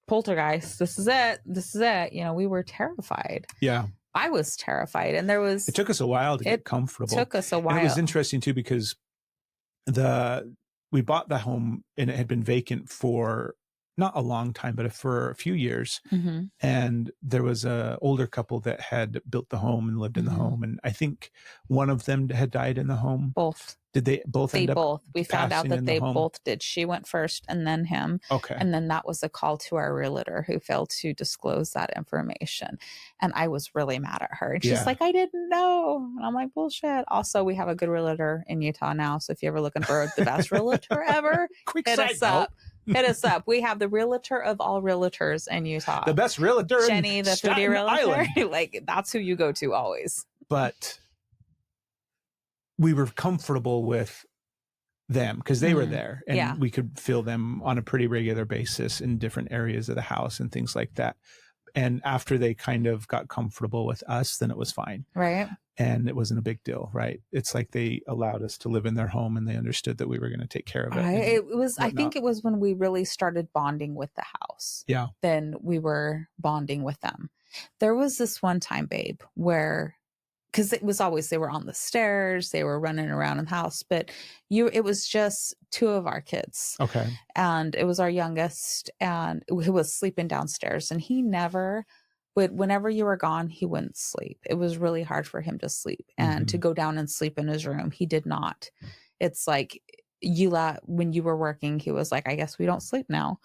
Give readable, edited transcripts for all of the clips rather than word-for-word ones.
poltergeist. This is it. This is it. You know, we were terrified. Yeah. I was terrified. And it took us a while to get comfortable. It took us a while. And it was interesting too, because we bought the home and it had been vacant for not a long time, but for a few years. Mm-hmm. And there was a older couple that had built the home and lived in the home. And I think one of them had died in the home. Both. Did they both end up both. We found out that they home? both did. She went first and then him. Okay. And then that was a call to our realtor who failed to disclose that information. And I was really mad at her. And she's like, I didn't know. And I'm like, bullshit. Also, we have a good realtor in Utah now. So if you're ever looking for the best realtor ever, hit us up. Hit us up. We have the realtor of all realtors in Utah. The best realtor Jenny, in the foodie realtor. Island. Like, that's who you go to always. But we were comfortable with them because they were there, and we could feel them on a pretty regular basis in different areas of the house and things like that. And after they kind of got comfortable with us, then it was fine. Right. And it wasn't a big deal, right? It's like they allowed us to live in their home and they understood that we were going to take care of it. I think it was when we really started bonding with the house. Yeah. Then we were bonding with them. There was this one time, babe, where, because it was always, they were on the stairs, they were running around in the house, but it was just two of our kids. Okay. And it was our youngest, and he was sleeping downstairs, and he never would, whenever you were gone, he wouldn't sleep. It was really hard for him to sleep and to go down and sleep in his room. He did not. It's like, when you were working, he was like, I guess we don't sleep now.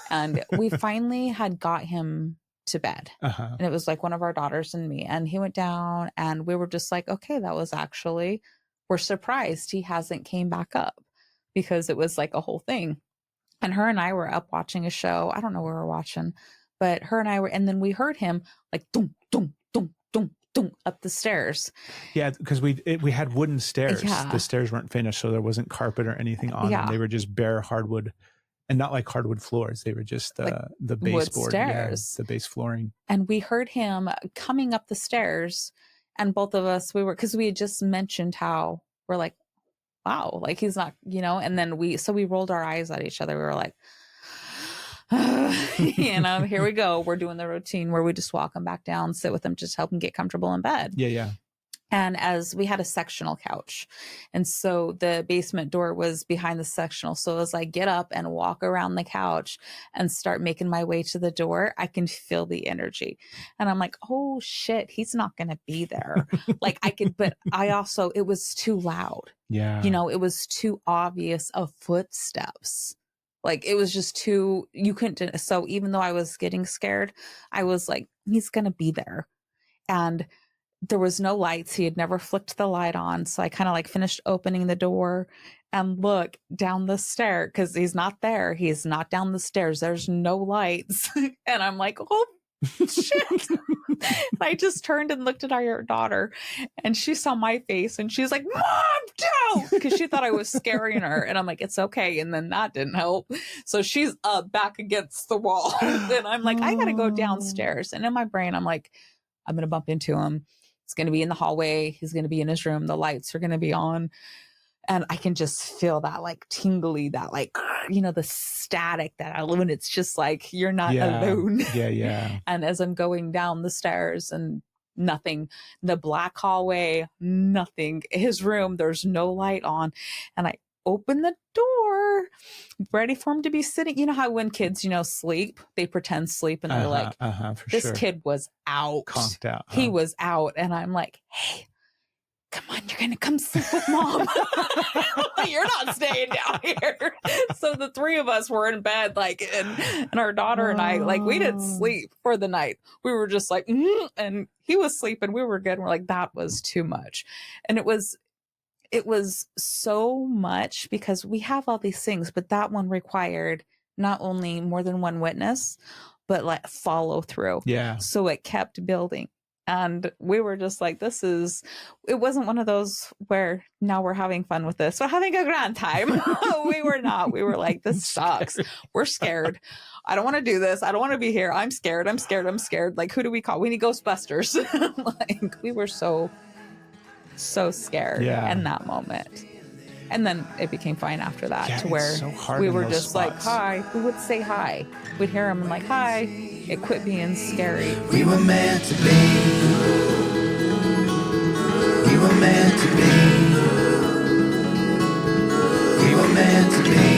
And we finally had got him to bed. And it was like one of our daughters and me, and he went down, and we were just like, okay, that was actually, we're surprised he hasn't came back up, because it was like a whole thing. And her and I were up watching a show. I don't know what we were watching, but her and I were, and then we heard him like dum dum dum dum dum up the stairs. Yeah, because we had wooden stairs. Yeah. The stairs weren't finished, so there wasn't carpet or anything on them. They were just bare hardwood. And not like hardwood floors. They were just the baseboard, stairs. The base flooring. And we heard him coming up the stairs, and both of us, because we had just mentioned how we're like, wow, like he's not, and then we rolled our eyes at each other. We were like, here we go. We're doing the routine where we just walk him back down, sit with him, just help him get comfortable in bed. Yeah. And as we had a sectional couch, and so the basement door was behind the sectional. So as I get up and walk around the couch and start making my way to the door, I can feel the energy. And I'm like, oh shit, he's not going to be there. But it was too loud. Yeah. It was too obvious of footsteps. Like it was just too, you couldn't. So even though I was getting scared, I was like, he's going to be there. And there was no lights. He had never flicked the light on. So I kind of finished opening the door and look down the stair, because he's not there. He's not down the stairs. There's no lights. And I'm like, oh, shit. I just turned and looked at our daughter, and she saw my face, and she's like, Mom, don't, because she thought I was scaring her. And I'm like, it's okay. And then that didn't help. So she's back against the wall. And I'm like, I got to go downstairs. And in my brain, I'm like, I'm going to bump into him. He's going to be in the hallway. He's going to be in his room. The lights are going to be on. And I can just feel that tingly, that the static that I live in. It's just like, you're not alone. Yeah. And as I'm going down the stairs, and nothing, the black hallway, nothing, his room, there's no light on. And I open the door, ready for him to be sitting. You know how when kids, sleep, they pretend sleep, and they're like, this kid was out. Conked out. He was out. And I'm like, hey, come on, you're going to come sleep with Mom. You're not staying down here. So the three of us were in bed, and our daughter and I, we didn't sleep for the night. We were just like, and he was sleeping. We were good. And we're like, that was too much. And it was so much, because we have all these things, but that one required not only more than one witness, but follow through. Yeah. So it kept building. And we were just like, it wasn't one of those where now we're having fun with this. We're having a grand time. We were not. We were like, this sucks. We're scared. I don't want to do this. I don't want to be here. I'm scared. Who do we call? We need Ghostbusters. We were so scared in that moment. And then it became fine after that, Yeah, to where it's so hard we in were those just like, spots. hi. We would say hi. We'd hear him and like, hi. It quit being scary. We were meant to be. We were meant to be. We were meant to be.